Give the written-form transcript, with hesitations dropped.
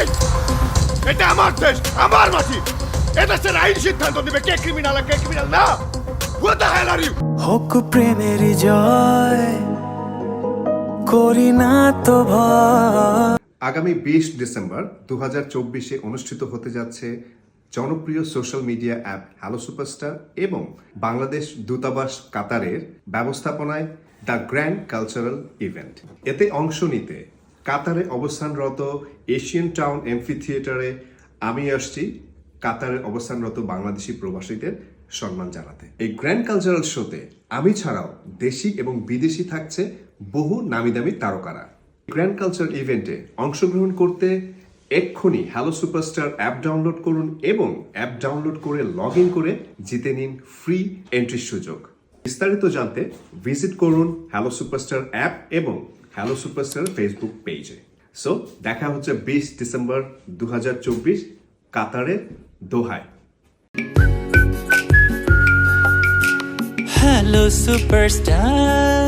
এই, এটা আমার দেশ, আমার মাটি। এদেশের আইন সিদ্ধান্ত দিবে কে ক্রিমিনাল আর কে ক্রিমিনাল না। Who the hell are you? হোক প্রেমের জয় করি না তো ভয়। আগামী 20 ডিসেম্বর 2024 অনুষ্ঠিত হতে যাচ্ছে জনপ্রিয় social media app hello superstar এবং বাংলাদেশ দূতাবাস কাতারের ব্যবস্থাপনায় দ্য গ্র্যান্ড কালচারাল ইভেন্ট। এতে অংশ নিতে কাতারে অবস্থানরত এশিয়ান টাউন এমফি থিয়েটারে আমি আসছি কাতারে অবস্থানরত বাংলাদেশি প্রবাসীদের সম্মান জানাতে। এই গ্র্যান্ড কালচারাল শোতে আমি ছাড়াও দেশি এবং বিদেশি থাকছে বহু নামি দামি তারকারা। গ্র্যান্ড কালচারাল ইভেন্টে অংশগ্রহণ করতে এক্ষুনি হ্যালো সুপারস্টার অ্যাপ ডাউনলোড করুন এবং অ্যাপ ডাউনলোড করে লগ ইন করে জিতে নিন ফ্রি এন্ট্রির সুযোগ। বিস্তারিত জানতে ভিজিট করুন হ্যালো সুপারস্টার অ্যাপ এবং হ্যালো সুপারস্টার ফেসবুক পেজে। সো দেখা হচ্ছে 20 ডিসেম্বর 2024 কাতারের দোহায়। Hello superstar